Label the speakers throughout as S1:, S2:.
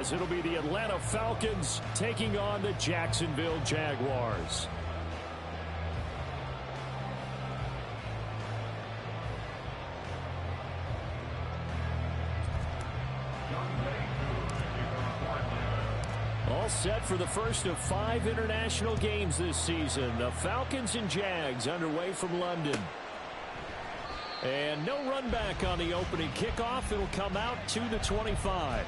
S1: It'll be the Atlanta Falcons taking on the Jacksonville Jaguars. All set for the first of 5 international games this season. The Falcons and Jags underway from London. And no run back on the opening kickoff. It'll come out to the 25.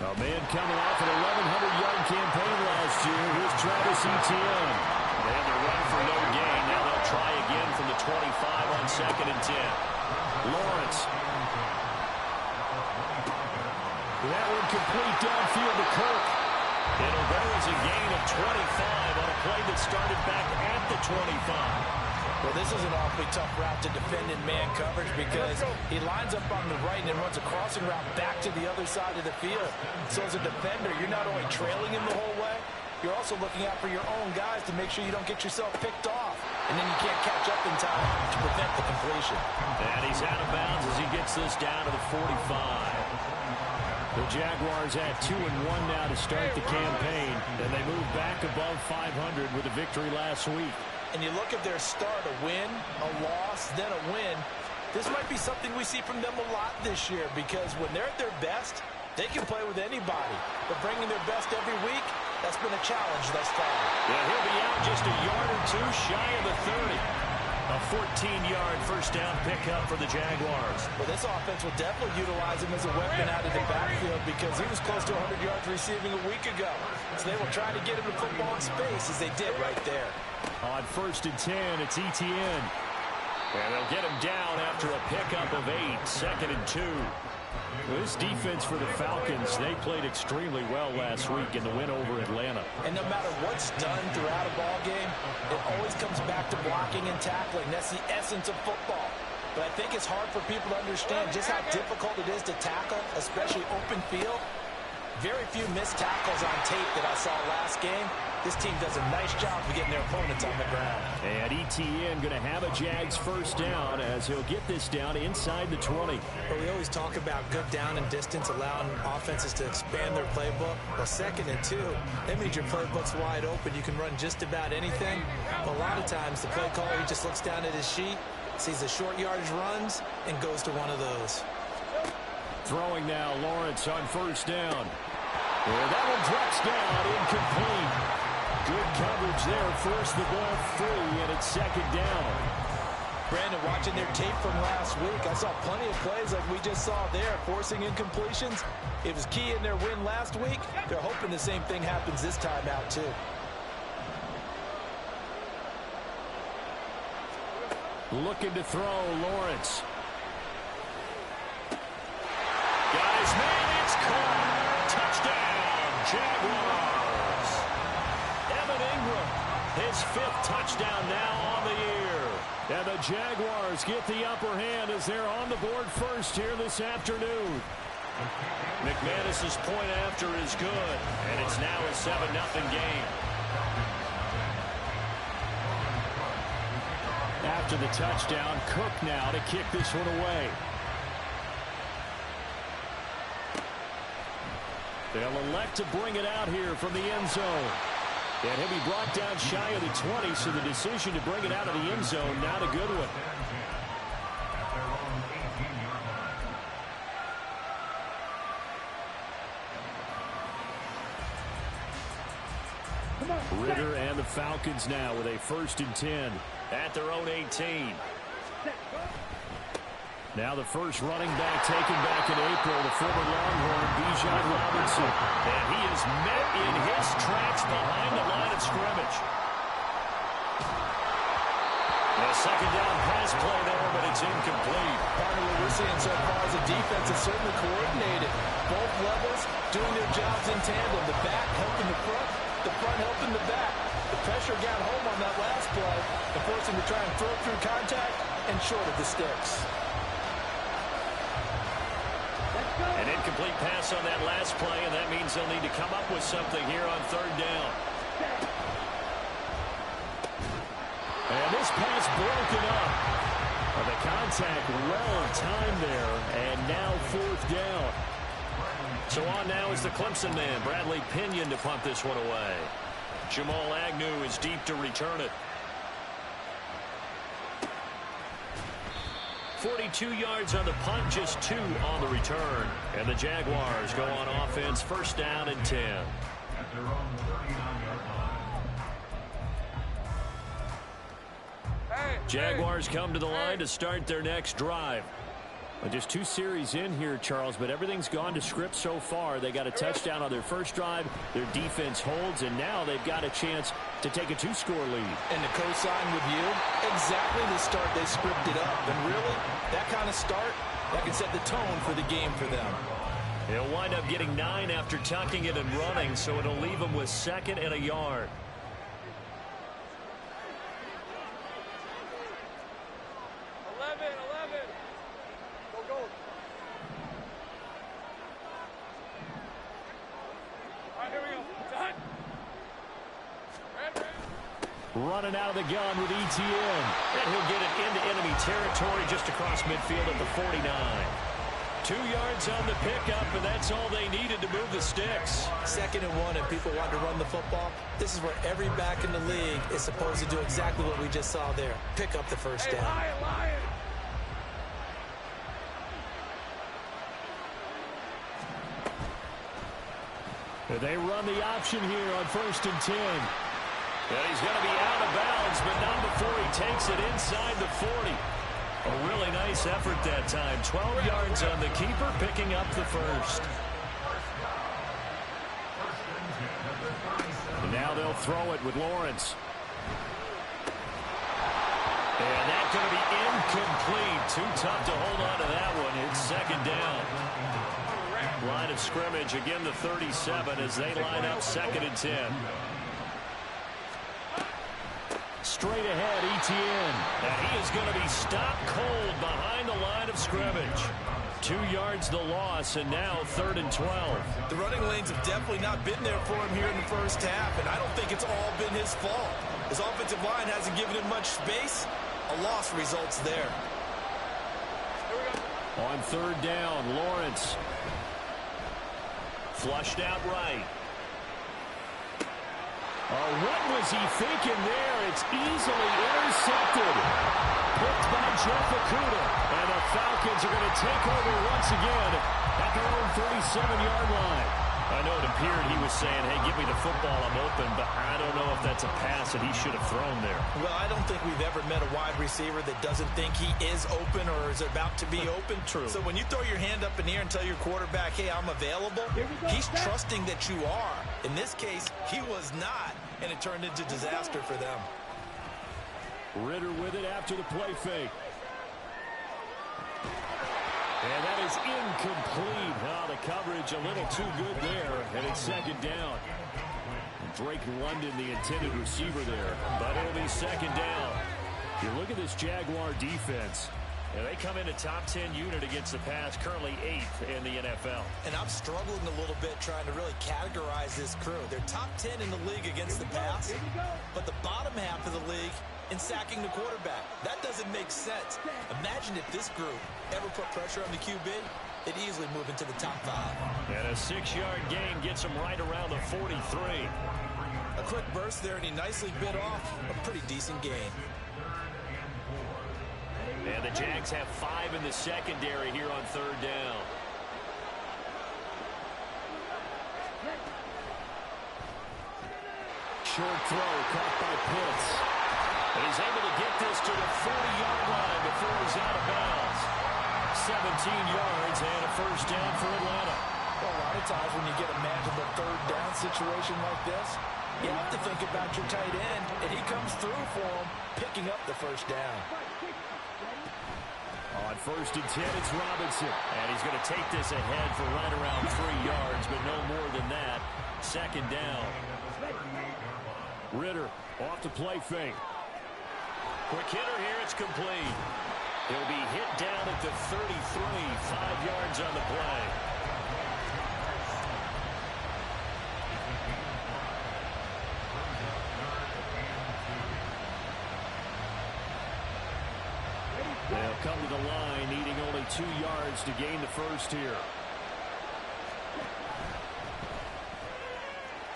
S1: A man coming off an 1,100-yard campaign last year. Here's Travis Etienne.
S2: And they're run for no gain. Now they'll try again from the 25 on 2nd and 10.
S1: Lawrence. That one complete downfield to Kirk.
S2: It'll go as a gain of 25 on a play that started back at the 25.
S3: Well, this is an awfully tough route to defend in man coverage because he lines up on the right and then runs a crossing route back to the other side of the field. So as a defender, you're not only trailing him the whole way, you're also looking out for your own guys to make sure you don't get yourself picked off. And then you can't catch up in time to prevent the completion.
S2: And he's out of bounds as he gets this down to the 45.
S1: The Jaguars at 2-1 now to start the campaign, and they move back above 500 with a victory last week.
S3: And you look at their start, a win, a loss, then a win. This might be something we see from them a lot this year because when they're at their best, they can play with anybody. But bringing their best every week, that's been a challenge thus far.
S2: Yeah, he'll be out just a yard or two shy of the 30. A 14-yard first down pickup for the Jaguars.
S3: Well, this offense will definitely utilize him as a weapon out of the backfield because he was close to 100 yards receiving a week ago. So they will try to get him the football in space as they did right there.
S1: On 1st and 10, it's Etienne.
S2: And they'll get him down after a pickup of 8, 2nd and 2.
S1: This defense for the Falcons, they played extremely well last week in the win over Atlanta.
S3: And no matter what's done throughout a ball game, it always comes back to blocking and tackling. That's the essence of football. But I think it's hard for people to understand just how difficult it is to tackle, especially open field. Very few missed tackles on tape that I saw last game. This team does a nice job of getting their opponents on the ground.
S1: And Etienne going to have a Jags first down as he'll get this down inside the 20.
S4: Well, we always talk about good down and distance, allowing offenses to expand their playbook. Well, 2nd and 2, that means your playbook's wide open. You can run just about anything. But a lot of times, the play caller, he just looks down at his sheet, sees the short yardage runs, and goes to one of those.
S1: Throwing now, Lawrence on first down. And that one drops down, incomplete. Good coverage there, forced the ball free, and it's 2nd down.
S3: Brandon, watching their tape from last week, I saw plenty of plays like we just saw there, forcing incompletions. It was key in their win last week. They're hoping the same thing happens this time out, too.
S1: Looking to throw, Lawrence.
S2: Guys, man, it's caught. Touchdown, Jaguars.
S1: Evan Ingram, his 5th touchdown now on the year. And the Jaguars get the upper hand as they're on the board first here this afternoon.
S2: McManus's point after is good, and it's now a 7-0 game.
S1: After the touchdown, Cook now to kick this one away. They'll elect to bring it out here from the end zone. And he'll be brought down shy of the 20, so the decision to bring it out of the end zone, not a good one. Ritter and the Falcons now with a 1st and 10
S2: at their own 18.
S1: Now the first running back taken back in April, the former Longhorn, Bijan Robinson.
S2: And he is met in his tracks behind the line of scrimmage. A 2nd down pass play there, but it's incomplete.
S3: Part of what we're seeing so far is the defense is certainly coordinated. Both levels doing their jobs in tandem. The back helping the front, the aren't helping the back. The pressure got home on that last play and forced him to try and throw through contact and short of the sticks.
S2: An incomplete pass on that last play, and that means they'll need to come up with something here on third down.
S1: And this pass broken up. Well, the contact well timed there, and now fourth down.
S2: So on now is the Clemson man, Bradley Pinion, to punt this one away. Jamal Agnew is deep to return it. 42 yards on the punt, just 2 on the return. And the Jaguars go on offense, first down and 10. Jaguars come to the line to start their next drive.
S1: Well, just 2 series in here, Charles, but everything's gone to script so far. They got a touchdown on their first drive. Their defense holds, and now they've got a chance to take a 2-score lead.
S3: And to co-sign with you, exactly the start they scripted up. And really, that kind of start, that can set the tone for the game for them.
S2: They'll wind up getting 9 after tucking it and running, so it'll leave them with 2nd and a yard.
S1: Running out of the gun with ETN.
S2: And he'll get it into enemy territory just across midfield at the 49. 2 yards on the pickup, and that's all they needed to move the sticks.
S3: 2nd and 1, and people want to run the football. This is where every back in the league is supposed to do exactly what we just saw there. Pick up the first down.
S1: They run the option here on 1st and 10.
S2: And he's going to be out of bounds, but not before he takes it inside the 40. A really nice effort that time. 12 yards on the keeper, picking up the first.
S1: And now they'll throw it with Lawrence.
S2: And that's going to be incomplete. Too tough to hold on to that one. It's 2nd down. Line of scrimmage, again the 37 as they line up 2nd and 10.
S1: Straight ahead, ETN.
S2: And he is going to be stopped cold behind the line of scrimmage. 2 yards the loss, and now 3rd and 12.
S3: The running lanes have definitely not been there for him here in the first half, and I don't think it's all been his fault. His offensive line hasn't given him much space. A loss results there.
S1: On 3rd down, Lawrence.
S2: Flushed out right.
S1: What was he thinking there? It's easily intercepted. Picked by Jeff Okuda. And the Falcons are going to take over once again at their own 37-yard line.
S2: I know it appeared he was saying, hey, give me the football, I'm open, but I don't know if that's a pass that he should have thrown there.
S3: Well, I don't think we've ever met a wide receiver that doesn't think he is open or is about to be open.
S2: True.
S3: So when you throw your hand up in the air and tell your quarterback, hey, I'm available, he's trusting that you are. In this case, he was not, and it turned into disaster for them.
S1: Ritter with it after the play fake. And that is incomplete. Oh, the coverage a little too good there, and it's 2nd down. Drake London, the intended receiver there, but it'll be 2nd down. You look at this Jaguar defense.
S2: And they come in a top 10 unit against the pass, currently 8th in the NFL.
S3: And I'm struggling a little bit trying to really categorize this crew. They're top 10 in the league against the pass, but the bottom half of the league in sacking the quarterback. That doesn't make sense. Imagine if this group ever put pressure on the QB, they'd easily move into the top 5.
S2: And a 6-yard gain gets them right around the 43.
S3: A quick burst there, and he nicely bit off a pretty decent gain.
S2: And the Jags have 5 in the secondary here on 3rd down.
S1: Short throw caught by Pitts.
S2: And he's able to get this to the 40-yard line before he's out of bounds. 17 yards and a first down for Atlanta.
S3: Well, a lot of times when you get a manageable 3rd down situation like this, you have to think about your tight end, and he comes through for him, picking up the first down.
S1: On 1st and 10, it's Robinson.
S2: And he's going to take this ahead for right around 3 yards, but no more than that. 2nd down.
S1: Ritter off the play fake.
S2: Quick hitter here. It's complete. He'll be hit down at the 33, 5 yards on the play.
S1: They'll come to the line, needing only 2 yards to gain the first here.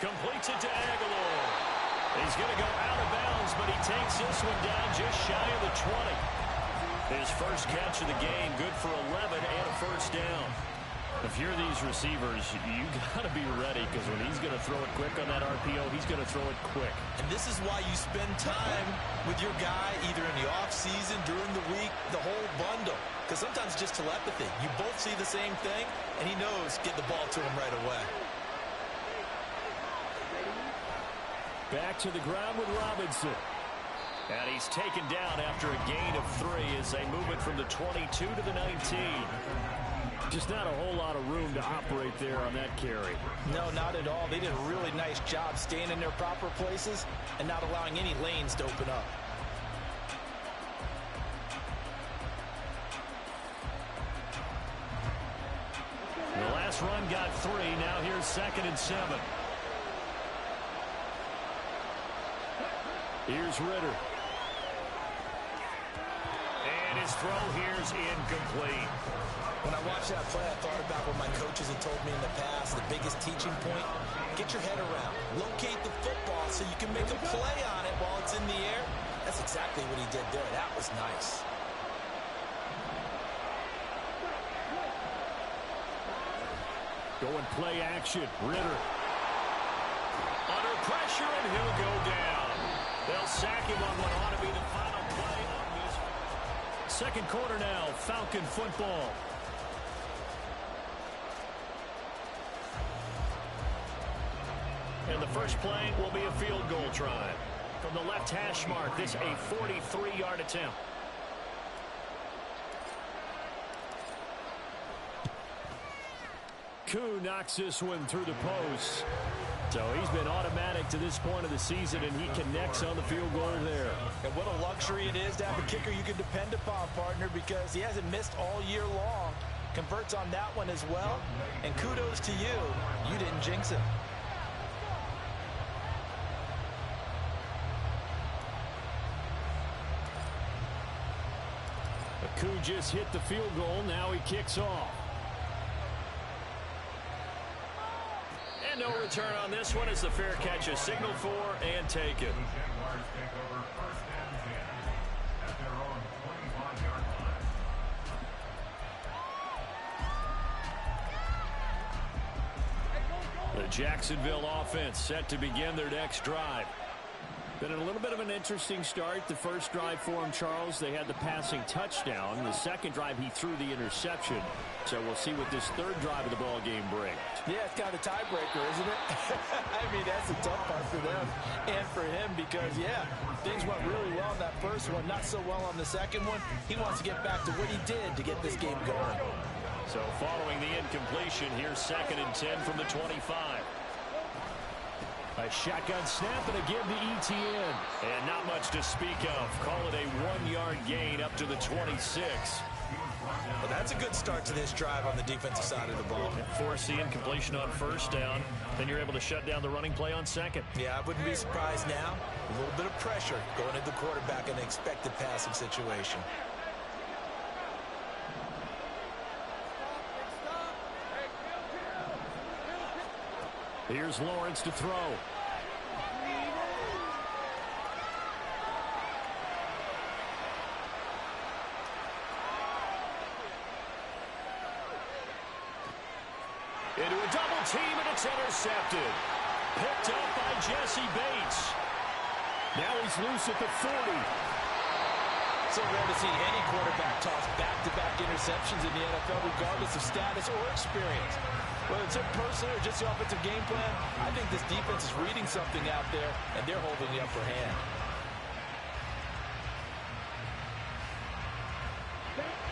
S2: Completes it to Aguilar. He's going to go out of bounds, but he takes this one down just shy of the 20. His first catch of the game, good for 11 and a first down.
S1: If you're these receivers, you got to be ready, because when he's going to throw it quick on that RPO, he's going to throw it quick.
S4: And this is why you spend time with your guy either in the offseason, during the week, the whole bundle. Because sometimes it's just telepathy. You both see the same thing, and he knows get the ball to him right away.
S1: Back to the ground with Robinson.
S2: And he's taken down after a gain of 3 as they move it from the 22 to the 19.
S1: Just not a whole lot of room to operate there on that carry.
S3: No, not at all. They did a really nice job staying in their proper places and not allowing any lanes to open up.
S1: The last run got 3. Now here's 2nd and 7. Here's Ritter.
S2: And his throw here's incomplete.
S3: When I watched that play, I thought about what my coaches had told me in the past. The biggest teaching point, get your head around. Locate the football so you can make a play on it while it's in the air. That's exactly what he did there. That was nice.
S1: Going play action. Ritter.
S2: Under pressure, and he'll go down. They'll sack him on what ought to be the final play of this.
S1: Second quarter now, Falcon football.
S2: And the first play will be a field goal try. From the left hash mark, this a 43-yard attempt.
S1: Koo knocks this one through the post. So he's been automatic to this point of the season, and he connects on the field goal there.
S3: And what a luxury it is to have a kicker you can depend upon, partner, because he hasn't missed all year long. Converts on that one as well. And kudos to you. You didn't jinx him.
S1: Koo just hit the field goal. Now he kicks off.
S2: And no return on this one as the fair catch is signaled for and taken.
S1: The Jacksonville offense set to begin their next drive. Been a little bit of an interesting start. The first drive for him, Charles, they had the passing touchdown. The second drive, he threw the interception. So we'll see what this third drive of the ball game brings.
S3: Yeah, it's kind of a tiebreaker, isn't it? I mean, that's a tough part for them and for him because, yeah, things went really well in that first one, not so well on the second one. He wants to get back to what he did to get this game going.
S2: So following the incompletion, here's 2nd and 10 from the 25.
S1: A shotgun snap and again to ETN.
S2: And not much to speak of. Call it a 1-yard gain up to the 26.
S3: Well, that's a good start to this drive on the defensive side of the ball.
S2: Force the incompletion on first down. Then you're able to shut down the running play on second.
S3: Yeah, I wouldn't be surprised now. A little bit of pressure going at the quarterback in an expected passing situation.
S1: Here's Lawrence to throw.
S2: Into a double team, and it's intercepted. Picked up by Jesse Bates.
S1: Now he's loose at the 40.
S3: So rare to see any quarterback toss back-to-back interceptions in the NFL, regardless of status or experience. Whether it's him personally or just the offensive game plan, I think this defense is reading something out there, and they're holding the upper hand.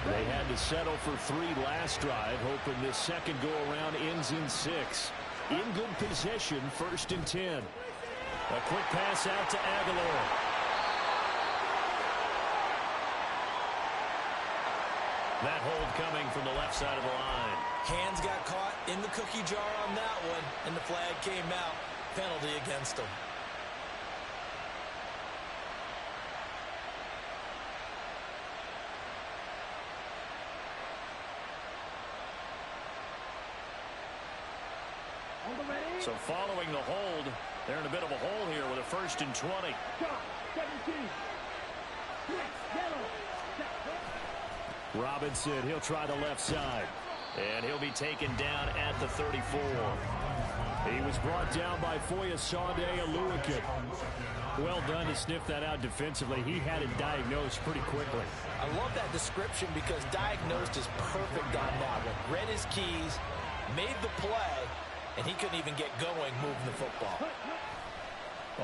S1: They had to settle for 3 last drive, hoping this second go-around ends in 6. In good position, 1st and 10. A quick pass out to Aguilar. That hold coming from the left side of the line.
S3: Hands got caught in the cookie jar on that one, and the flag came out. Penalty against him.
S1: So following the hold, they're in a bit of a hole here with a 1st and 20. Robinson, he'll try the left side. And he'll be taken down at the 34. He was brought down by Foyesade Aluakin. Well done to sniff that out defensively. He had it diagnosed pretty quickly.
S3: I love that description because diagnosed is perfect on that one. Read his keys, made the play, and he couldn't even get going moving the football.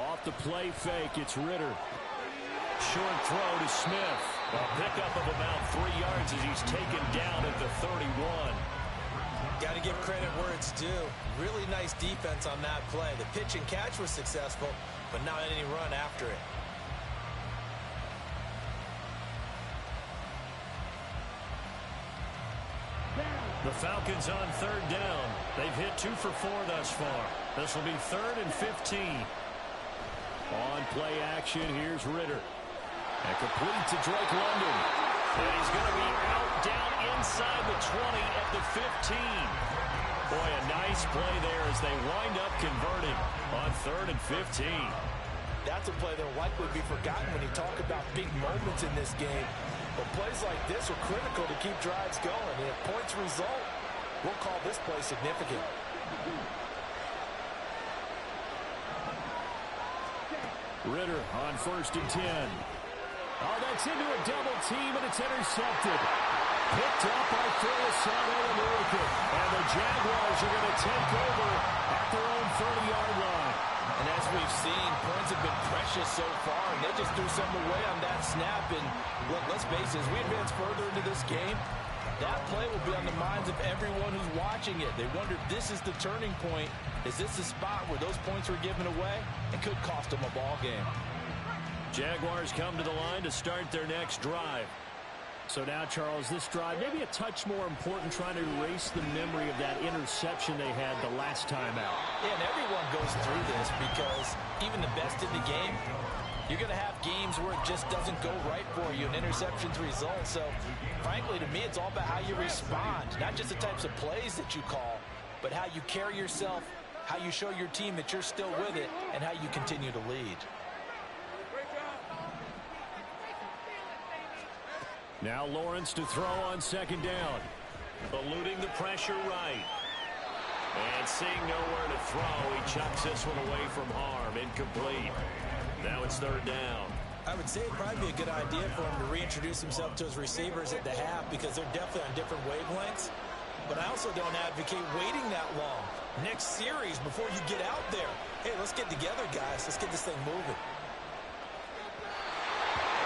S1: Off the play fake, it's Ritter. Short throw to Smith. A pickup of about 3 yards as he's taken down at the 31.
S3: Got to give credit where it's due. Really nice defense on that play. The pitch and catch was successful, but not any run after it.
S1: The Falcons on 3rd down. They've hit 2 for 4 thus far. This will be 3rd and 15. On play action, here's Ritter. And complete to Drake London. And he's going to be out down inside the 20 at the 15. Boy, a nice play there as they wind up converting on 3rd and 15.
S3: That's a play that will likely be forgotten when you talk about big moments in this game. But plays like this are critical to keep drives going. And if points result, we'll call this play significant.
S1: Ritter on 1st and 10. Oh, that's into a double team, and it's intercepted. Picked up by Foyesade Aluakin. And the Jaguars are going to take over at their own 30-yard line.
S3: And as we've seen, points have been precious so far, and they just threw something away on that snap. And look, let's face it, as we advance further into this game, that play will be on the minds of everyone who's watching it. They wonder, this is the turning point. Is this the spot where those points were given away? It could cost them a ball game.
S1: Jaguars come to the line to start their next drive. So now, Charles, this drive maybe a touch more important, trying to erase the memory of that interception they had the last time out.
S3: Yeah, and everyone goes through this because even the best in the game, you're going to have games where it just doesn't go right for you and interceptions result. So, frankly, to me, it's all about how you respond, not just the types of plays that you call, but how you carry yourself, how you show your team that you're still with it, and how you continue to lead.
S1: Now Lawrence to throw on 2nd down. Eluding the pressure right. And seeing nowhere to throw, he chucks this one away from harm. Incomplete. Now it's 3rd down.
S3: I would say it'd probably be a good idea for him to reintroduce himself to his receivers at the half because they're definitely on different wavelengths. But I also don't advocate waiting that long. Next series before you get out there. Hey, let's get together, guys. Let's get this thing moving.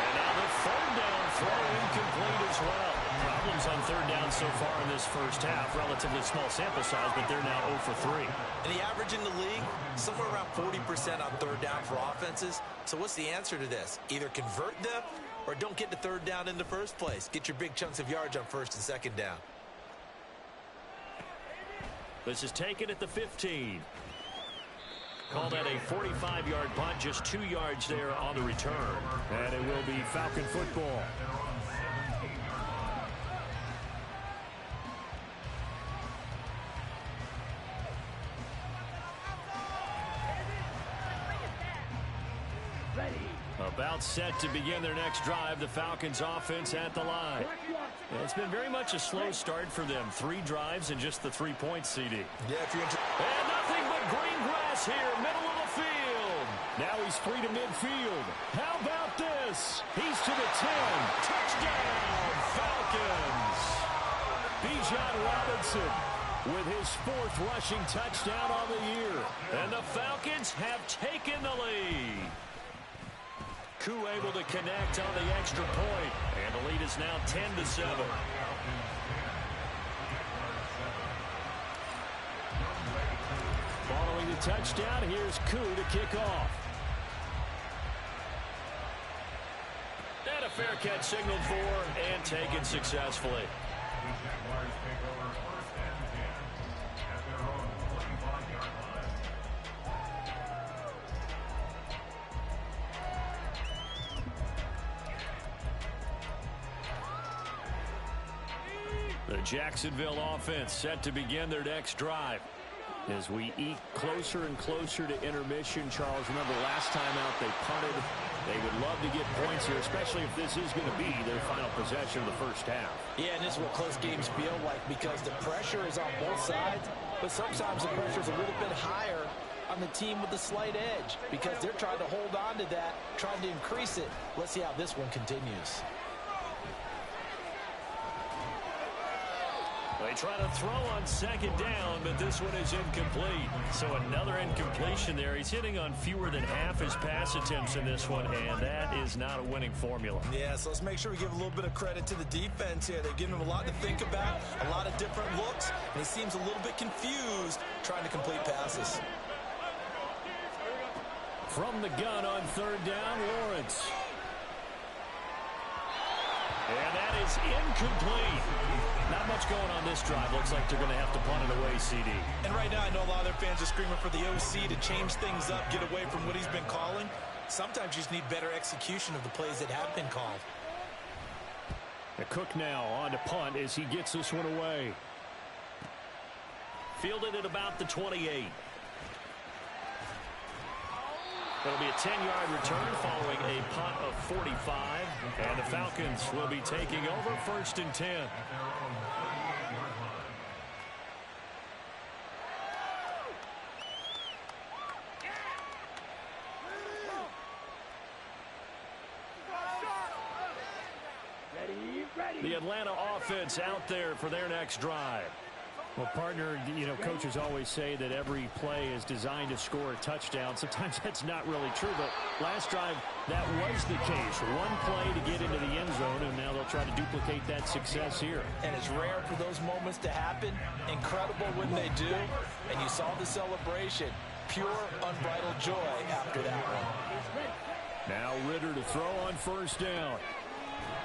S1: And now the 3rd down throw incomplete as well. Problems on 3rd down so far in this first half. Relatively small sample size, but they're now 0 for 3.
S3: And the average in the league, somewhere around 40% on 3rd down for offenses. So what's the answer to this? Either convert them or don't get to 3rd down in the first place. Get your big chunks of yards on 1st and 2nd down.
S1: This is taken at the 15. Call that a 45-yard punt, just 2 yards there on the return. And it will be Falcon football. About set to begin their next drive, the Falcons offense at the line. It's been very much a slow start for them. 3 drives and just the 3 points, CD.
S3: Yeah, if you're
S1: and nothing but green grass here, middle of the field. Now he's free to midfield. How about this? He's to the 10. Touchdown, Falcons. Bijan Robinson with his 4th rushing touchdown on the year. And the Falcons have taken the lead. Koo able to connect on the extra point, and the lead is now 10-7. Following the the touchdown. Here's Koo to kick off. And a fair catch signaled for and taken successfully. The Jacksonville offense set to begin their next drive. As we eke closer and closer to intermission, Charles, remember last time out they punted. They would love to get points here, especially if this is going to be their final possession of the first half.
S3: Yeah, and this is what close games feel like because the pressure is on both sides, but sometimes the pressure is a little bit higher on the team with the slight edge because they're trying to hold on to that, trying to increase it. Let's see how this one continues.
S1: They try to throw on second down, but this one is incomplete. So another incompletion there. He's hitting on fewer than half his pass attempts in this one, and that is not a winning formula.
S4: Yeah, so let's make sure we give a little bit of credit to the defense here. They've given him a lot to think about, a lot of different looks, and he seems a little bit confused trying to complete passes.
S1: From the gun on third down, Lawrence. And that is incomplete. Not much going on this drive. Looks like they're going to have to punt it away, CD.
S4: And right now, I know a lot of their fans are screaming for the OC to change things up, get away from what he's been calling. Sometimes you just need better execution of the plays that have been called.
S1: Cook now on to punt as he gets this one away. Fielded at about the 28. It'll be a 10-yard return following a punt of 45. And the Falcons will be taking over first and 10. The Atlanta offense out there for their next drive. Well, partner, you know, coaches always say that every play is designed to score a touchdown. Sometimes that's not really true, but last drive, that was the case. One play to get into the end zone, and now they'll try to duplicate that success here.
S3: And it's rare for those moments to happen. Incredible when they do. And you saw the celebration. Pure, unbridled joy after that one.
S1: Now Ritter to throw on first down.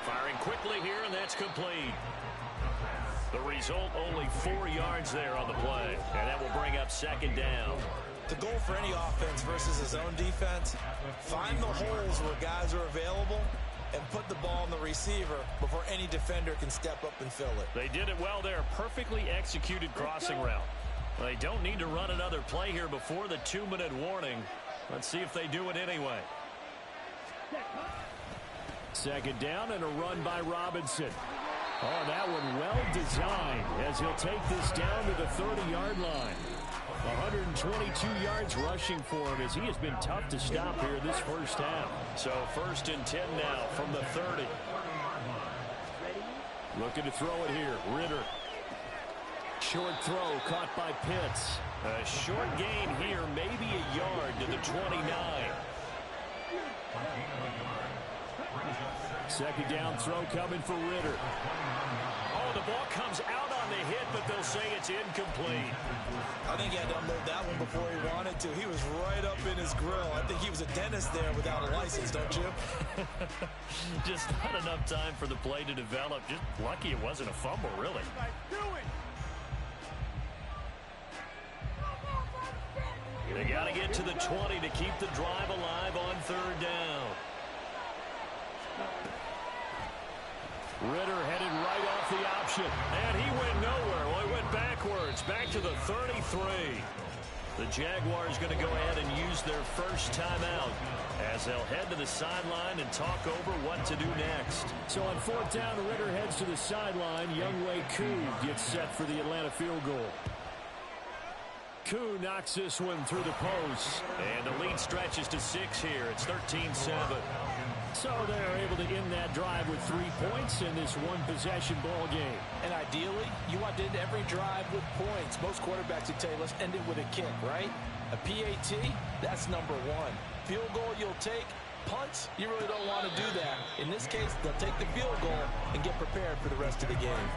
S1: Firing quickly here, and that's complete. The result, only 4 yards there on the play. And that will bring up second down.
S4: The goal for any offense versus his own defense, find the holes where guys are available and put the ball in the receiver before any defender can step up and fill it.
S1: They did it well there. Perfectly executed crossing route. They don't need to run another play here before the 2-minute warning. Let's see if they do it anyway. Second down and a run by Robinson. Oh, that one well designed as he'll take this down to the 30-yard line. 122 yards rushing for him as he has been tough to stop here this first half. So first and 10 now from the 30. Looking to throw it here. Ritter. Short throw caught by Pitts. A short gain here, maybe a yard to the 29. Second down throw coming for Ritter. Oh, the ball comes out on the hit, but they'll say it's incomplete.
S4: I think he had to unload that one before he wanted to. He was right up in his grill. I think he was a dentist there without a license, don't you?
S1: Just not enough time for the play to develop. Just lucky it wasn't a fumble, really. They got to get to the 20 to keep the drive alive on third down. Ritter headed right off the option, and he went nowhere. Well, he went backwards, back to the 33. The Jaguars going to go ahead and use their first timeout as they'll head to the sideline and talk over what to do next. So on fourth down, Ritter heads to the sideline. Younghoe Koo gets set for the Atlanta field goal. Koo knocks this one through the post, and the lead stretches to 6 here. It's 13-7. So they're able to end that drive with 3 points in this one-possession ball game.
S3: And ideally, you want to end every drive with points. Most quarterbacks would tell you, let's end it with a kick, right? A PAT, that's number 1. Field goal you'll take. Punts, you really don't want to do that. In this case, they'll take the field goal and get prepared for the rest of the game.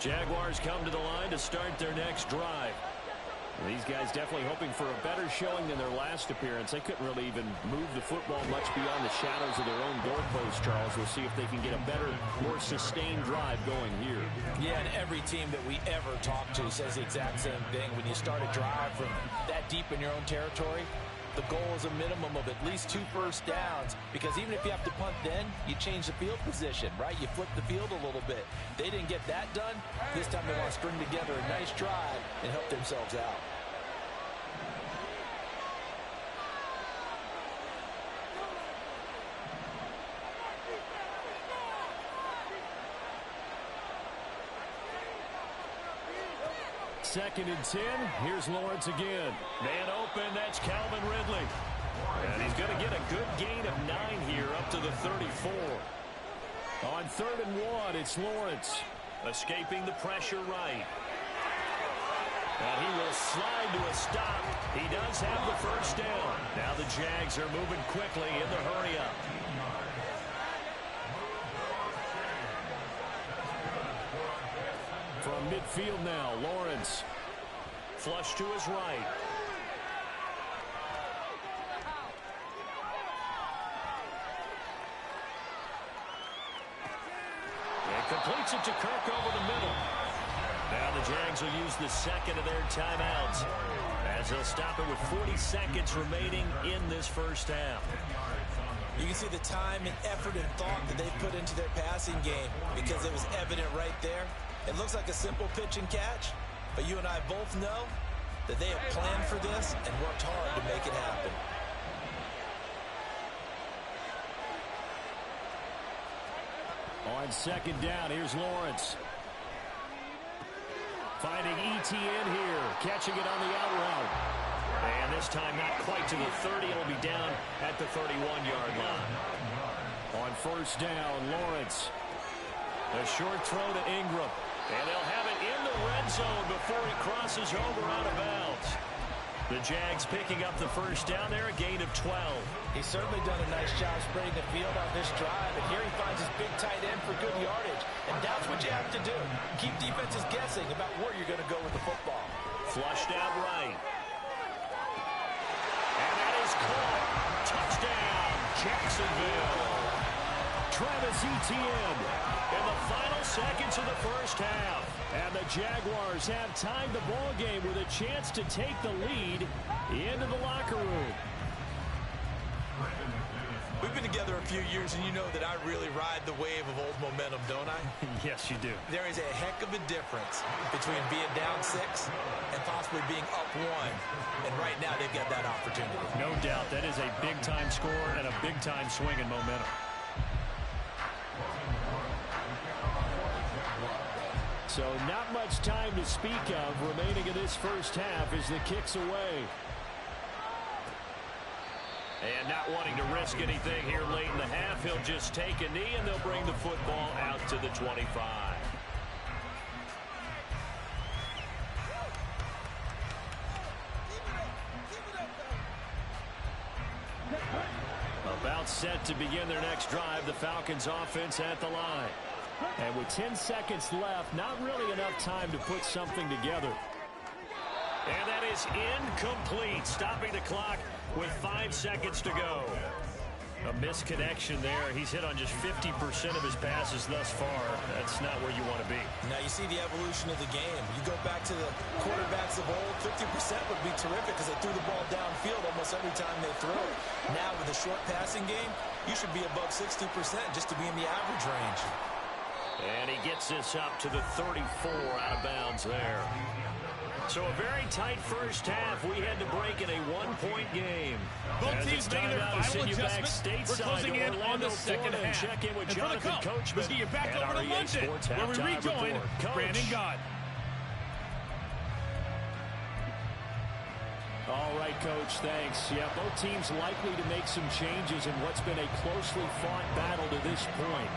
S1: Jaguars come to the line to start their next drive. These guys definitely hoping for a better showing than their last appearance. They couldn't really even move the football much beyond the shadows of their own goalpost, Charles. We'll see if they can get a better, more sustained drive going here.
S3: Yeah, and every team that we ever talk to says the exact same thing. When you start a drive from that deep in your own territory, the goal is a minimum of at least 2 first downs, because even if you have to punt then, you change the field position, right? You flip the field a little bit. They didn't get that done. This time they want to string together a nice drive and help themselves out.
S1: Second and 10. Here's Lawrence again. Man open. That's Calvin Ridley. And he's going to get a good gain of 9 here up to the 34. On 3rd and 1, it's Lawrence. Escaping the pressure right. And he will slide to a stop. He does have the first down. Now the Jags are moving quickly in the hurry up. From midfield now, Lawrence. Flush to his right. And completes it to Kirk over the middle. Now the Jags will use the second of their timeouts, as they'll stop it with 40 seconds remaining in this first half.
S3: You can see the time and effort and thought that they put into their passing game, because it was evident right there. It looks like a simple pitch and catch, but you and I both know that they have planned for this and worked hard to make it happen.
S1: On second down, here's Lawrence. Finding ETN here, catching it on the out route. And this time not quite to the 30. It'll be down at the 31-yard line. On first down, Lawrence. A short throw to Ingram. And they'll have it in the red zone before he crosses over out of bounds. The Jags picking up the first down there, a gain of 12.
S3: He's certainly done a nice job spreading the field on this drive, and here he finds his big tight end for good yardage. And that's what you have to do. Keep defenses guessing about where you're going to go with the football.
S1: Flushed out right. And that is caught. Touchdown, Jacksonville. Travis Etienne in the final seconds of the first half. And the Jaguars have tied the ball game with a chance to take the lead into the locker room.
S4: We've been together a few years, and you know that I really ride the wave of old momentum, don't I?
S1: Yes, you do.
S4: There is a heck of a difference between being down 6 and possibly being up 1. And right now, they've got that opportunity.
S1: No doubt. That is a big-time score and a big-time swing in momentum. So not much time to speak of remaining in this first half as the kick's away. And not wanting to risk anything here late in the half, he'll just take a knee and they'll bring the football out to the 25. About set to begin their next drive, the Falcons offense at the line. And with 10 seconds left, not really enough time to put something together. And that is incomplete, stopping the clock with 5 seconds to go. A misconnection there. He's hit on just 50% of his passes thus far. That's not where you want to be.
S3: Now you see the evolution of the game. You go back to the quarterbacks of old, 50% would be terrific because they threw the ball downfield almost every time they throw it. Now with a short passing game, you should be above 60% just to be in the average range.
S1: And he gets this up to the 34 out of bounds there. So a very tight first half. We had to break in a one-point game.
S2: Both teams making their final adjustments. We're closing in on the second half.
S1: Check in with
S2: and
S1: Jonathan
S2: for the
S1: Coachman.
S2: let's get you back over to London, where we rejoin Brandon Gott.
S1: All right, Coach, thanks. Yeah, both teams likely to make some changes in what's been a closely fought battle to this point.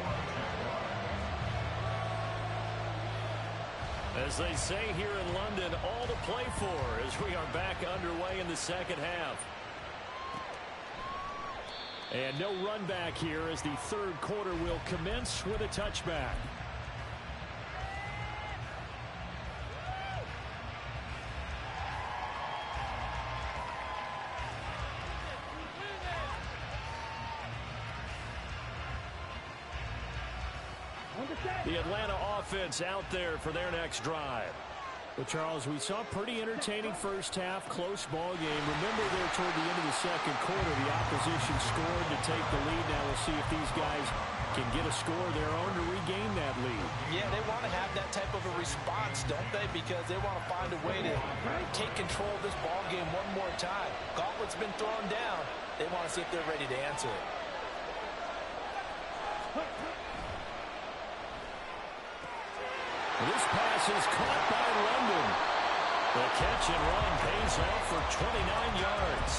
S1: As they say here in London, all to play for as we are back underway in the second half. And no run back here as the third quarter will commence with a touchback. The Atlanta offense out there for their next drive.
S2: Well, Charles, we saw a pretty entertaining first half, close ball game. Remember there toward the end of the second quarter, the opposition scored to take the lead. Now we'll see if these guys can get a score of their own to regain that lead.
S3: Yeah, they want to have that type of a response, don't they? Because they want to find a way to take control of this ball game one more time. Gauntlet's been thrown down. They want to see if they're ready to answer it.
S1: This pass is caught by London. The catch and run pays off for 29 yards.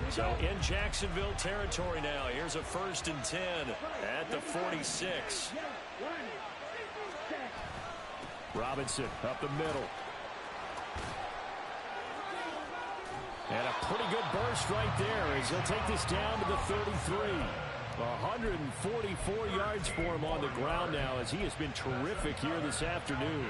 S1: So in Jacksonville territory now. Here's a 1st and 10 at the 46.
S2: Robinson up the middle.
S1: And a pretty good burst right there as he'll take this down to the 33. 144 yards for him on the ground now as he has been terrific here this afternoon.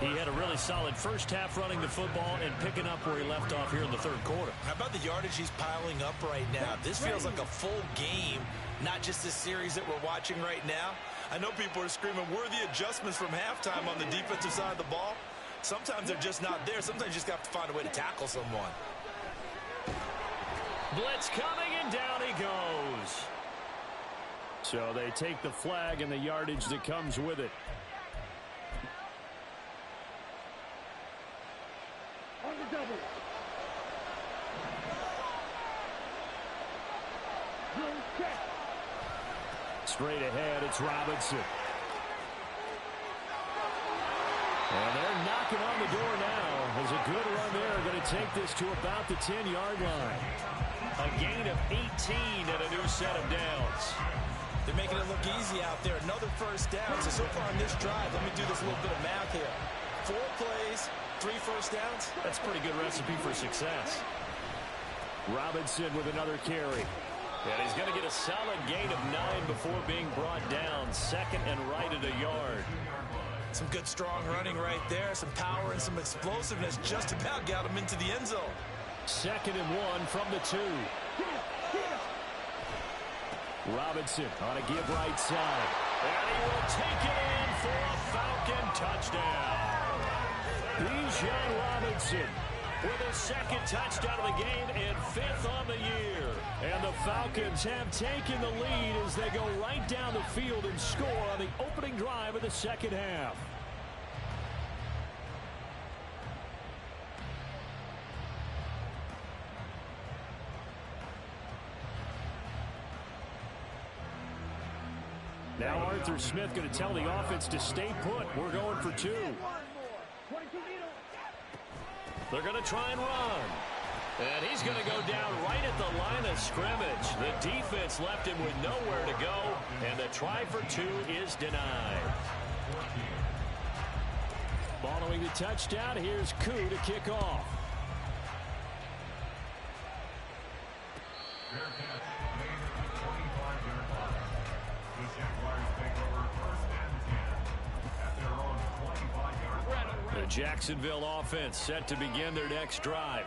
S1: He had a really solid first half running the football and picking up where he left off here in the third quarter.
S3: How about the yardage he's piling up right now? This feels like a full game, not just this series that we're watching right now. I know people are screaming worthy adjustments from halftime on the defensive side of the ball. Sometimes they're just not there. Sometimes you just have to find a way to tackle someone.
S1: Blitz coming, and down he goes.
S2: So they take the flag and the yardage that comes with it.
S5: On the double. Check.
S2: Straight ahead, it's Robinson.
S1: And they're knocking on the door now. There's a good run there. Going to take this to about the 10-yard line. A gain of 18 and a new set of downs.
S3: They're making it look easy out there. Another first down. So far on this drive, let me do this little bit of math here. 4 plays, 3 first downs.
S1: That's a pretty good recipe for success.
S2: Robinson with another carry.
S1: And he's going to get a solid gain of 9 before being brought down. 2nd and right at a yard.
S3: Some good strong running right there. Some power and some explosiveness just about got him into the end zone.
S1: 2nd and 1 from the 2.
S2: Robinson on a give right side.
S1: And he will take it in for a Falcon touchdown. Bijan Robinson with his 2nd touchdown of the game and 5th on the year.
S2: And the Falcons have taken the lead as they go right down the field and score on the opening drive of the second half. Now Arthur Smith going to tell the offense to stay put. We're going for 2.
S1: They're going to try and run. And he's going to go down right at the line of scrimmage. The defense left him with nowhere to go. And the try for 2 is denied.
S2: Following the touchdown, here's Koo to kick off.
S1: The Jacksonville offense set to begin their next drive.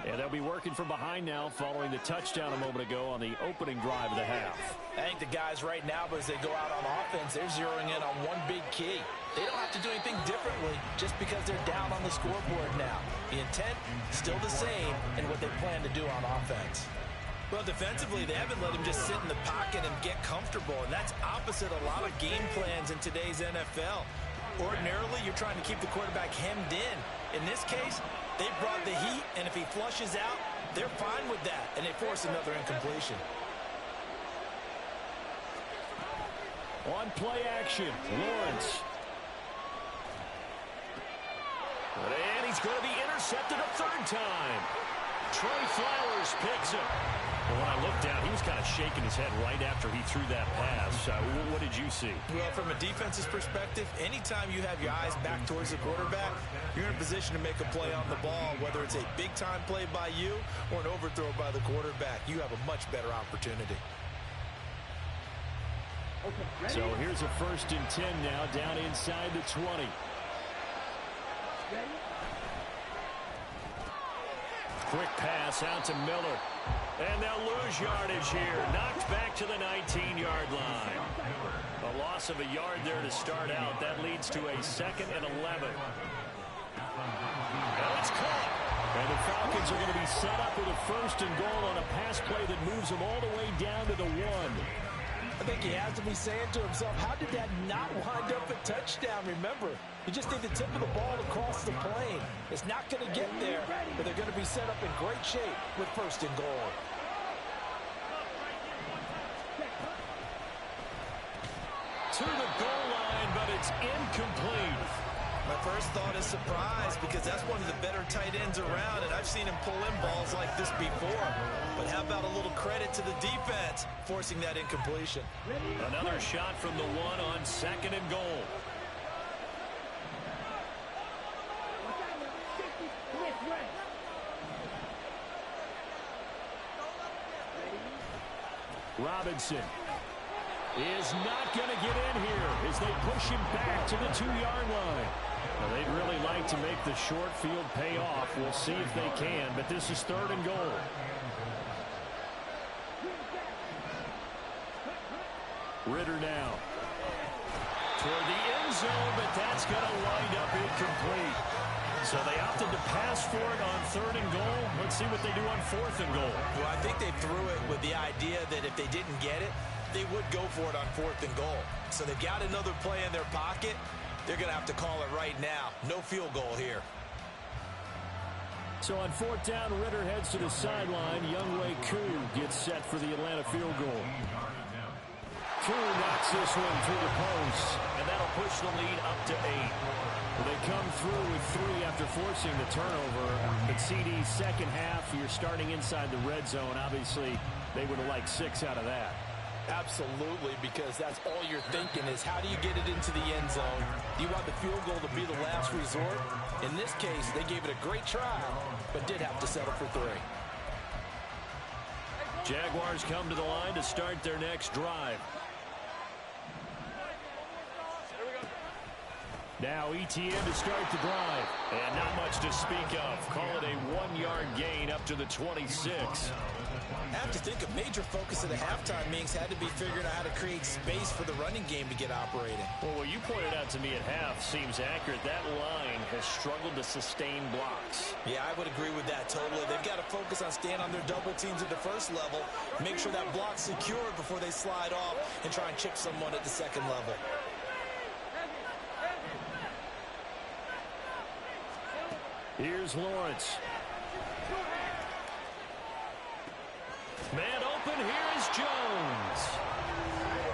S2: And they'll be working from behind now following the touchdown a moment ago on the opening drive of the half.
S3: I think the guys right now, as they go out on offense, they're zeroing in on one big key. They don't have to do anything differently just because they're down on the scoreboard now. The intent, still the same in what they plan to do on offense. Well, defensively, they haven't let him just sit in the pocket and get comfortable, and that's opposite a lot of game plans in today's NFL. Ordinarily, you're trying to keep the quarterback hemmed in. In this case, they brought the heat, and if he flushes out, they're fine with that, and they force another incompletion.
S2: On play action, Lawrence.
S1: And he's going to be intercepted a 3rd time. Trey Flowers picks him. Well, when I looked down, he was kind of shaking his head right after he threw that pass. What did you see?
S3: Well, from a defense's perspective, anytime you have your eyes back towards the quarterback, you're in a position to make a play on the ball, whether it's a big-time play by you or an overthrow by the quarterback. You have a much better opportunity.
S2: So here's a 1st and 10 now down inside the 20. Quick pass out to Miller. And they'll lose yardage here. Knocked back to the 19-yard line. A loss of a yard there to start out. That leads to a 2nd and 11. And it's caught. And the Falcons are going to be set up with a 1st and goal on a pass play that moves them all the way down to the 1.
S3: I think he has to be saying to himself, how did that not wind up a touchdown? Remember, you just need the tip of the ball across the plane. It's not going to get there, but they're going to be set up in great shape with 1st and goal.
S2: To the goal line, but it's incomplete.
S6: My first thought is surprise, because that's one of the better tight ends around, and I've seen him pull in balls like this before. But how about a little credit to the defense forcing that incompletion?
S2: Another shot from the 1 on 2nd and goal. Robinson is not going to get in here as they push him back to the 2-yard line. Well, they'd really like to make the short field pay off. We'll see if they can, but this is 3rd and goal. Ritter now toward the end zone, but that's going to wind up incomplete. So they opted to pass for it on 3rd and goal. Let's see what they do on 4th and goal.
S6: Well, I think they threw it with the idea that if they didn't get it, they would go for it on 4th and goal. So they've got another play in their pocket. They're going to have to call it right now. No field goal here.
S2: So on 4th down, Ritter heads to the sideline. Younghoe Koo gets set for the Atlanta field goal. Koo knocks this one through the post, and that'll push the lead up to 8. Well, they come through with 3 after forcing the turnover. But CD's second half, you're starting inside the red zone. Obviously, they would have liked 6 out of that.
S3: Absolutely, because that's all you're thinking is how do you get it into the end zone? Do you want the field goal to be the last resort? In this case, they gave it a great try, but did have to settle for 3.
S2: Jaguars come to the line to start their next drive. Now ETN to start the drive. And not much to speak of. Call it a 1-yard gain up to the 26.
S3: I have to think a major focus of the halftime meetings had to be figuring out how to create space for the running game to get operating.
S2: Well, what you pointed out to me at half seems accurate. That line has struggled to sustain blocks.
S3: Yeah, I would agree with that totally. They've got to focus on staying on their double teams at the first level, make sure that block's secured before they slide off and try and chip someone at the second level.
S2: Here's Lawrence. Man open, here is Jones.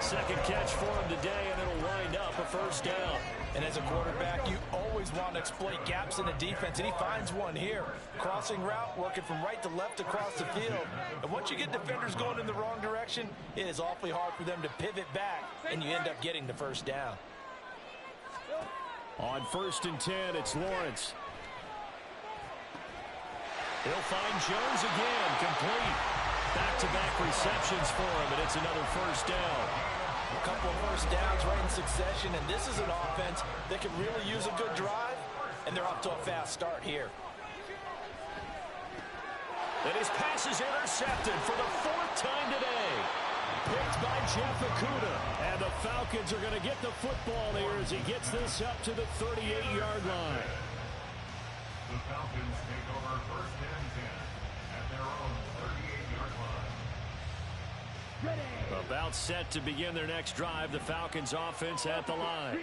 S2: Second catch for him today, and it'll wind up a 1st down.
S3: And as a quarterback, you always want to exploit gaps in the defense, and he finds one here. Crossing route, working from right to left across the field. And once you get defenders going in the wrong direction, it is awfully hard for them to pivot back, and you end up getting the 1st down.
S2: On 1st and 10, it's Lawrence. He'll find Jones again, complete. Back-to-back receptions for him, and it's another 1st down.
S3: A couple of 1st downs right in succession, and this is an offense that can really use a good drive, and they're off to a fast start here.
S2: And his pass is intercepted for the 4th time today. Picked by Jeff Okudah, and the Falcons are going to get the football here as he gets this up to the 38-yard line.
S7: The Falcons take over 1st and 10 at their own 38-yard line.
S2: About set to begin their next drive, the Falcons offense at the line.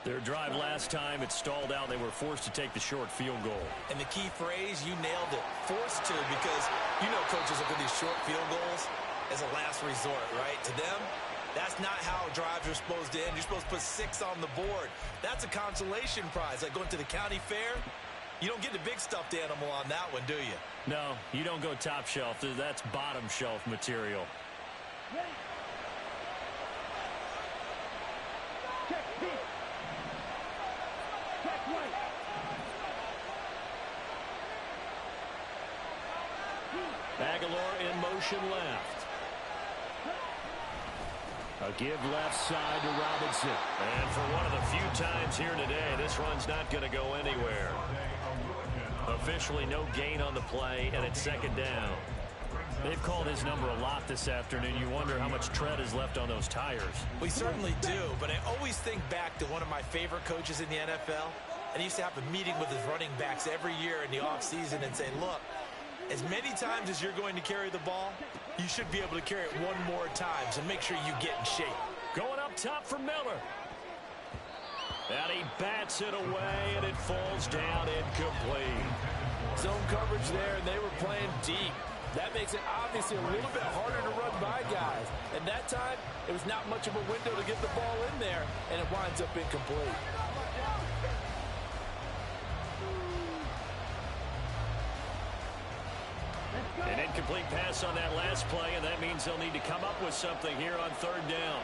S2: Their drive last time, it stalled out. They were forced to take the short field goal.
S6: And the key phrase, you nailed it, forced to, because you know coaches look at these short field goals as a last resort, right? To them, that's not how drives are supposed to end. You're supposed to put 6 on the board. That's a consolation prize, like going to the county fair. You don't get the big stuffed animal on that one, do you?
S2: No, you don't go top shelf. That's bottom shelf material.
S5: Check P. Check right.
S2: Aguilar in motion left. A give left side to Robinson.
S1: And for one of the few times here today, this run's not going to go anywhere. Officially no gain on the play, and it's second down.
S2: They've called his number a lot this afternoon. You wonder how much tread is left on those tires.
S3: We certainly do, but I always think back to one of my favorite coaches in the NFL. And he used to have a meeting with his running backs every year in the offseason and say, look, as many times as you're going to carry the ball, you should be able to carry it one more time, so make sure you get in shape.
S2: Going up top for Miller. And he bats it away, and it falls down incomplete.
S3: Zone coverage there, and they were playing deep. That makes it obviously a little bit harder to run by guys. And that time, it was not much of a window to get the ball in there, and it winds up incomplete.
S2: An incomplete pass on that last play, and that means they'll need to come up with something here on third down.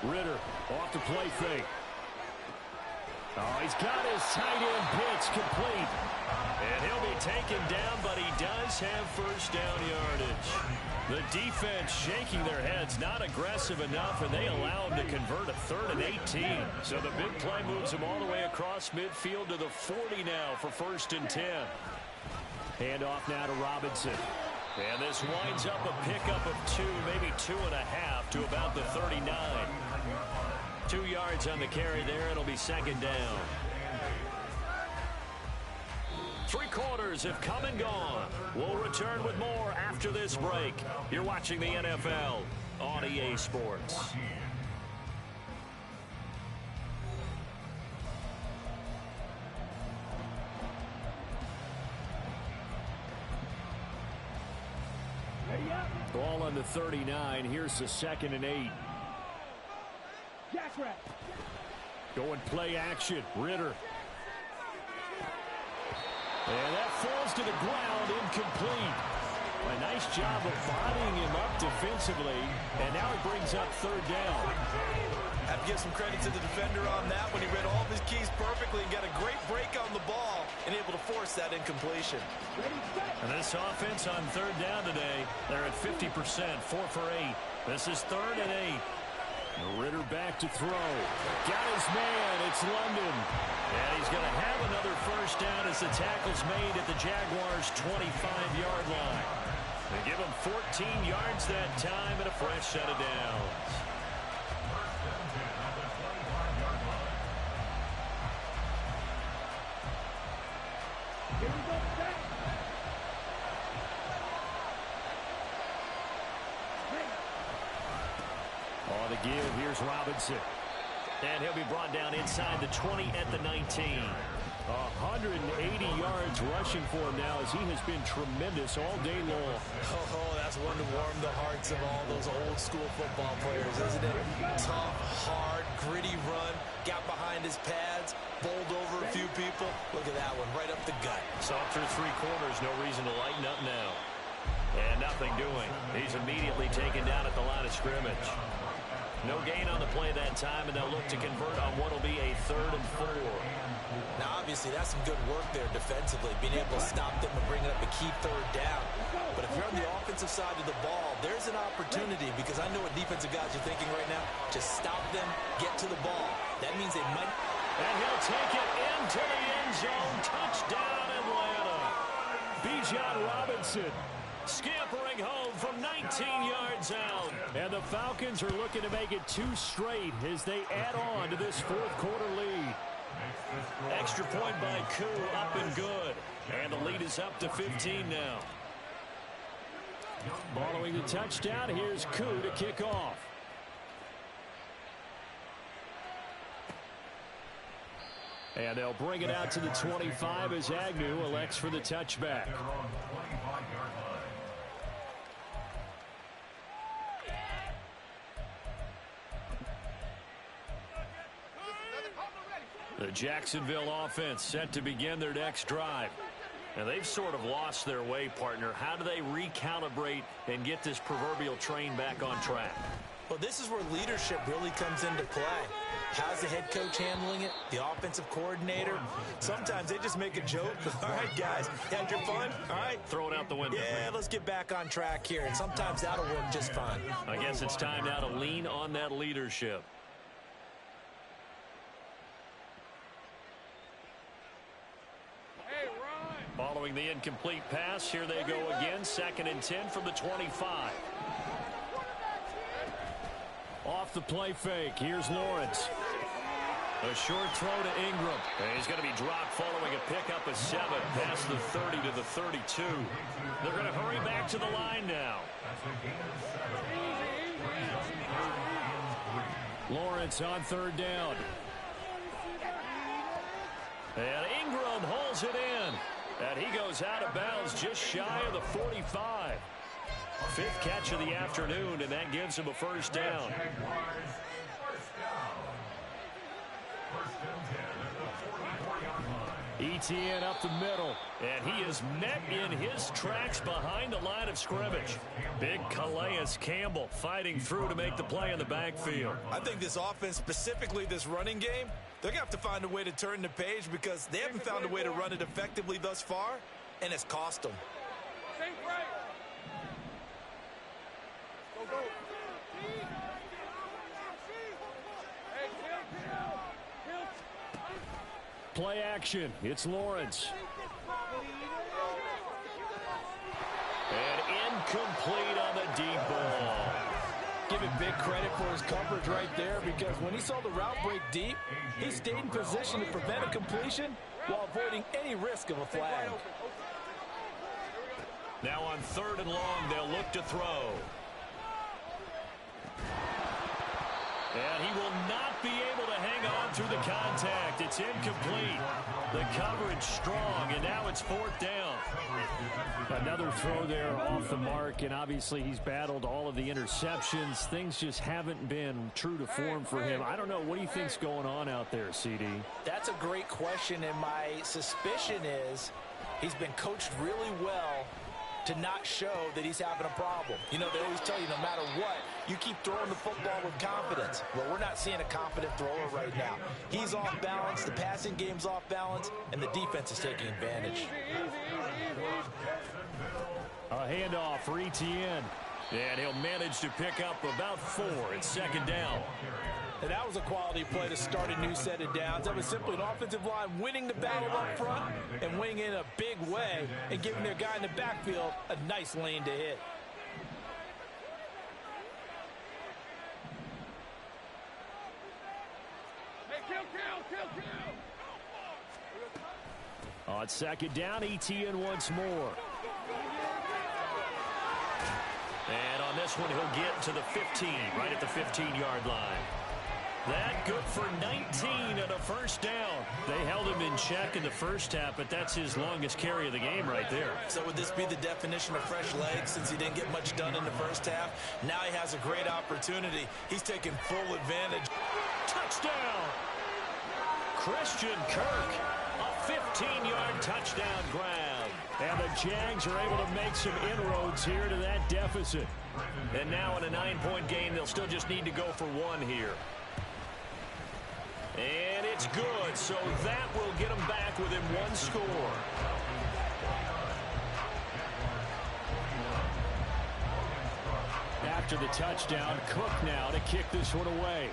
S2: Ritter off the play fake. Oh, he's got his tight end pitch complete.
S1: And he'll be taken down, but he does have first down yardage.
S2: The defense shaking their heads, not aggressive enough, and they allow him to convert a 3rd and 18.
S1: So the big play moves him all the way across midfield to the 40 now for 1st and 10.
S2: Hand off now to Robinson.
S1: And this winds up a pickup of 2, maybe 2.5 to about the 39. 2 yards on the carry there. It'll be second down. 3 quarters have come and gone. We'll return with more after this break. You're watching the NFL on EA Sports.
S2: Ball on the 39. Here's the 2nd and 8.
S5: Jackrabbit.
S2: Going play action. Ritter. And that falls to the ground, incomplete. A nice job of bodying him up defensively. And now it brings up 3rd down.
S3: Have to give some credit to the defender on that when he read all of his keys perfectly and got a great break on the ball and able to force that incompletion.
S1: And this offense on 3rd down today, they're at 50%, 4 for 8. This is 3rd and 8.
S2: Ritter back to throw. Got his man. It's London.
S1: And he's going to have another first down as the tackle's made at the Jaguars' 25-yard line. They give him 14 yards that time and a fresh set of downs.
S5: Here we go, Jack.
S2: On the give, here's Robinson.
S1: And he'll be brought down inside the 20 at the 19.
S2: 180 yards rushing for him now as he has been tremendous all day long.
S3: Oh, that's one to warm the hearts of all those old school football players, isn't it? Tough, hard, gritty run, got behind his pads, bowled over a few people. Look at that one, right up the gut.
S1: Saw through 3 quarters, no reason to lighten up now. And nothing doing. He's immediately taken down at the line of scrimmage. No gain on the play that time, and they'll look to convert on what will be a 3rd and 4.
S3: Now, obviously, that's some good work there defensively, being able to stop them and bring it up a key 3rd down. But if you're on the offensive side of the ball, there's an opportunity, because I know what defensive guys are thinking right now. Just stop them, get to the ball. That means they might.
S1: And he'll take it into the end zone. Touchdown, Atlanta.
S2: Bijan Robinson
S1: Scampering home from 19 yards out.
S2: And the Falcons are looking to make it 2 straight as they add on to this 4th quarter lead.
S1: Extra point by Koo, up and good. And the lead is up to 15 now.
S2: Following the touchdown, here's Koo to kick off. And they'll bring it out to the 25 as Agnew elects for the touchback.
S1: The Jacksonville offense set to begin their next drive. And they've sort of lost their way, partner. How do they recalibrate and get this proverbial train back on track?
S4: Well, this is where leadership really comes into play. How's the head coach handling it? The offensive coordinator? Sometimes they just make a joke. All right, guys, had your fun? All right.
S2: Throw it out the window.
S4: Yeah, let's get back on track here. And sometimes that'll work just fine.
S2: I guess it's time now to lean on that leadership. Following the incomplete pass, here they go again. 2nd and 10 from the 25. Off the play fake. Here's Lawrence. A short throw to Ingram. And he's going to be dropped following a pickup of 7 past the 30 to the 32. They're going to hurry back to the line now. Lawrence on 3rd down. And Ingram hauls it in. And he goes out of bounds just shy of the 45. 5th catch of the afternoon, and that gives him a 1st down. Etienne up the middle, and he is met in his tracks behind the line of scrimmage. Big Calais Campbell fighting through to make the play in the backfield.
S4: I think this offense, specifically this running game, they're going to have to find a way to turn the page because they haven't found a way to run it effectively thus far, and it's cost them.
S2: Play action. It's Lawrence. And incomplete on the deep ball.
S3: Give him big credit for his coverage right there because when he saw the route break deep, he stayed in position to prevent a completion while avoiding any risk of a flag.
S2: Now on 3rd and long, they'll look to throw. And he will not be able to hang on through the contact. It's incomplete. The coverage strong, and now it's 4th down. Another throw there off the mark, and obviously he's battled all of the interceptions. Things just haven't been true to form for him. I don't know. What do you think's going on out there, CD?
S3: That's a great question, and my suspicion is he's been coached really well to not show that he's having a problem. You know, they always tell you no matter what, you keep throwing the football with confidence. Well, we're not seeing a confident thrower right now. He's off balance, the passing game's off balance, and the defense is taking advantage.
S2: A handoff for Etienne. And he'll manage to pick up about 4. It's 2nd down.
S3: And that was a quality play to start a new set of downs. That was simply an offensive line winning the battle up front and winning in a big way and giving their guy in the backfield a nice lane to hit.
S2: On 2nd down, Etienne once more. And on this one, he'll get to the 15, right at the 15-yard line. That good for 19 and a 1st down. They held him in check in the first half, but that's his longest carry of the game right there.
S4: So would this be the definition of fresh legs since he didn't get much done in the first half? Now he has a great opportunity. He's taking full advantage.
S2: Touchdown! Christian Kirk, a 15-yard touchdown grab. And the Jags are able to make some inroads here to that deficit. And now in a 9-point game, they'll still just need to go for 1 here. And it's good, so that will get them back within 1 score. After the touchdown, Cook now to kick this one away.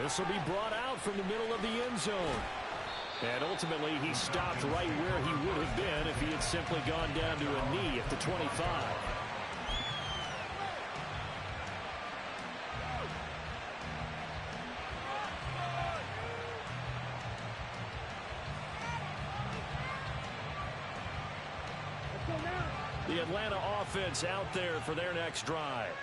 S2: This will be brought out from the middle of the end zone. And ultimately, he stopped right where he would have been if he had simply gone down to a knee at the 25. The Atlanta offense out there for their next drive.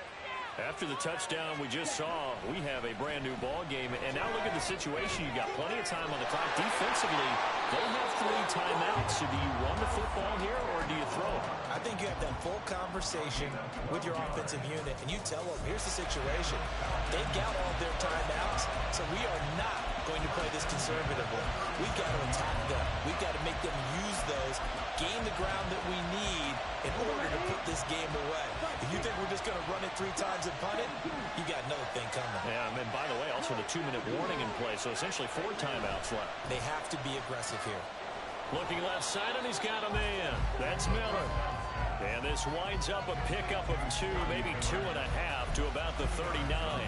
S2: After the touchdown we just saw, we have a brand new ball game. And now look at the situation. You've got plenty of time on the clock. Defensively, they have 3 timeouts. So do you run the football here or do you throw it?
S4: I think you have that full conversation with your offensive unit, and you tell them, here's the situation. They've got all their timeouts, so we are not going to play this
S3: this conservatively. We've got to attack them. We've got to make them use those, gain the ground that we need in order to put this game away. If you think we're just going to run it 3 times and punt it, you got another thing coming.
S2: Yeah, and by the way, also the 2-minute warning in play, so essentially 4 timeouts left.
S3: They have to be aggressive here.
S2: Looking left side, and he's got a man. That's Miller. And this winds up a pickup of 2, maybe 2.5 to about the 39.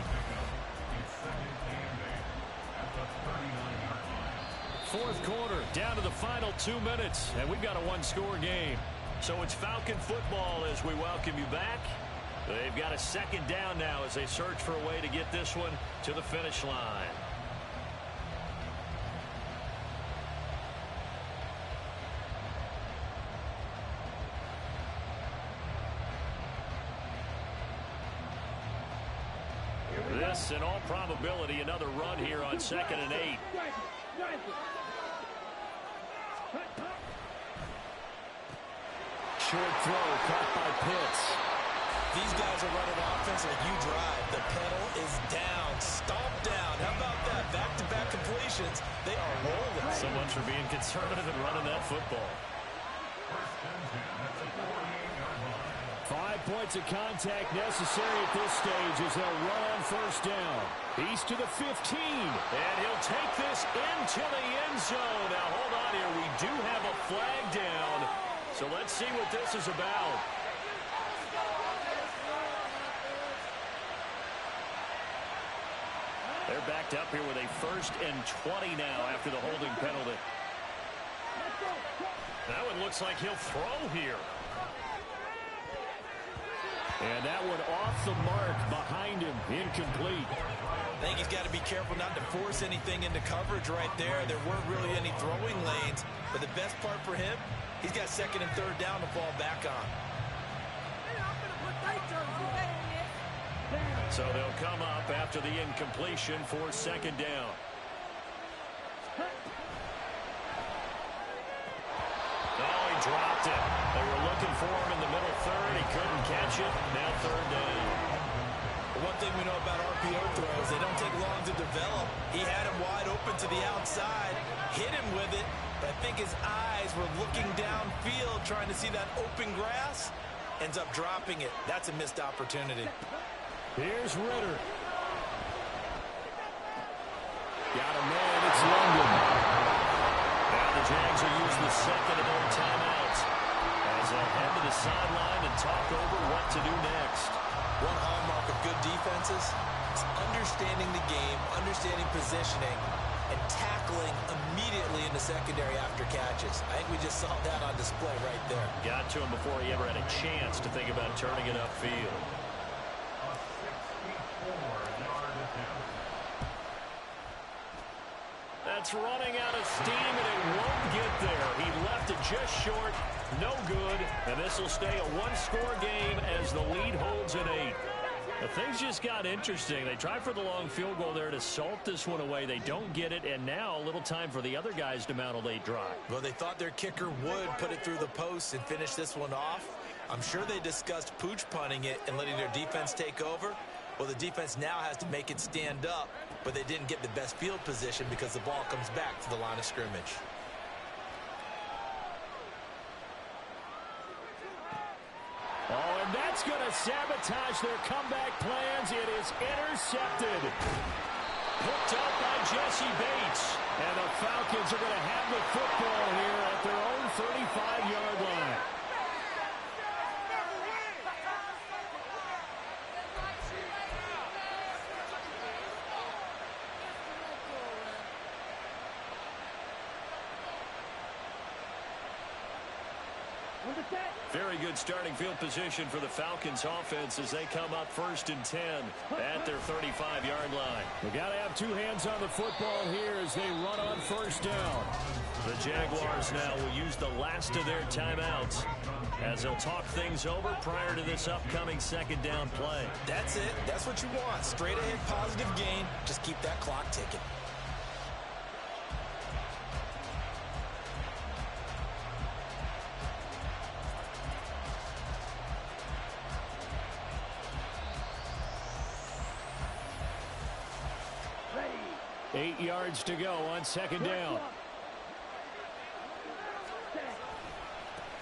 S2: Fourth quarter, down to the final 2 minutes, and we've got a 1-score game. So it's Falcon football as we welcome you back. They've got a second down now as they search for a way to get this one to the finish line. This, in all probability, another run here on 2nd and 8. Short throw caught by Pitts.
S3: These guys are running offense like you drive. The pedal is down, stomp down. How about that? Back-to-back completions. They are rolling.
S2: So much for being conservative and running that football. 5 points of contact necessary at this stage as they'll run on first down. He's to the 15, and he'll take this into the end zone. Now, hold on here. We do have a flag down, so let's see what this is about. They're backed up here with a 1st and 20 now after the holding penalty. That one looks like he'll throw here. And that one off the mark behind him, incomplete.
S3: I think he's got to be careful not to force anything into coverage right there. There weren't really any throwing lanes, but the best part for him, he's got 2nd and 3rd down to fall back on.
S2: So they'll come up after the incompletion for 2nd down. Oh, he dropped it. They were looking for him in the middle 3rd. He couldn't catch it. Now 3rd down.
S3: One thing we know about RPO throws, they don't take long to develop. He had him wide open to the outside, hit him with it, but I think his eyes were looking downfield trying to see that open grass. Ends up dropping it. That's a missed opportunity.
S2: Here's Ritter. Got a man. It's London. Now the Jags will use the 2nd of their timeouts as they head to the sideline and talk over what to do next.
S3: One hallmark of good defenses is understanding the game, understanding positioning, and tackling immediately in the secondary after catches. I think we just saw that on display right there.
S2: Got to him before he ever had a chance to think about turning it upfield. That's running out of steam, and it won't get there. He left it just short, no good, and this will stay a 1-score game as the lead holds at 8. But things just got interesting. They tried for the long field goal there to salt this one away. They don't get it, and now a little time for the other guys to mount a late drive.
S3: Well, they thought their kicker would put it through the post and finish this one off. I'm sure they discussed pooch punting it and letting their defense take over. Well, the defense now has to make it stand up, but they didn't get the best field position because the ball comes back to the line of scrimmage.
S2: Oh, and that's going to sabotage their comeback plans. It is intercepted. Picked up by Jesse Bates. And the Falcons are going to have the football here at their own 35-yard line. Very good starting field position for the Falcons offense as they come up 1st and 10 at their 35-yard line. They got to have 2 hands on the football here as they run on 1st down. The Jaguars now will use the last of their timeouts as they'll talk things over prior to this upcoming 2nd down play.
S3: That's it. That's what you want. Straight ahead positive gain. Just keep that clock ticking.
S2: 8 yards to go on second down.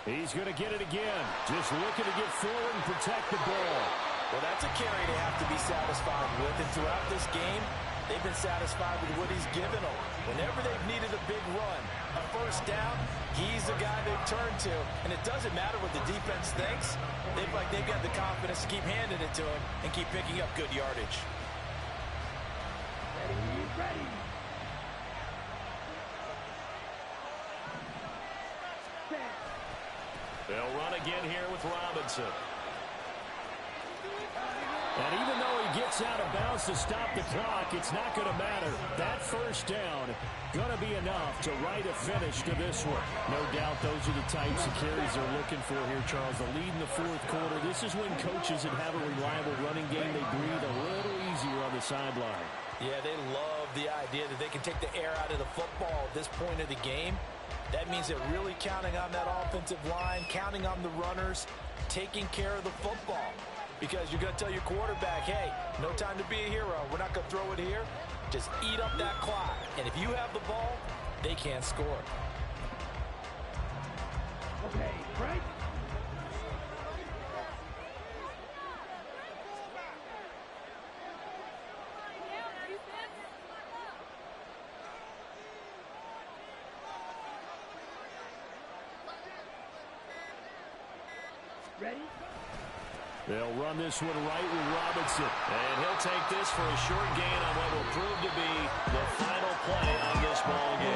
S2: He's going to get it again. Just looking to get forward and protect the ball.
S3: Well, that's a carry they have to be satisfied with. And throughout this game, they've been satisfied with what he's given them. Whenever they've needed a big run, a first down, he's the guy they've turned to. And it doesn't matter what the defense thinks. They've got the confidence to keep handing it to him and keep picking up good yardage.
S5: Ready.
S1: They'll run again here with Robinson.
S2: And even though he gets out of bounds to stop the clock, it's not going to matter. That first down going to be enough to write a finish to this one. No doubt those are the types of carries they're looking for here, Charles. The lead in the fourth quarter. This is when coaches that have a reliable running game, they breathe a little easier on the sideline.
S3: Yeah, they love the idea that they can take the air out of the football at this point of the game. That means they're really counting on that offensive line, counting on the runners, taking care of the football. Because you're going to tell your quarterback, hey, no time to be a hero. We're not going to throw it here. Just eat up that clock. And if you have the ball, they can't score.
S5: Okay, right. Ready?
S2: They'll run this one right with Robinson.
S1: And he'll take this for a short gain on what will prove to be the final play on this ball game.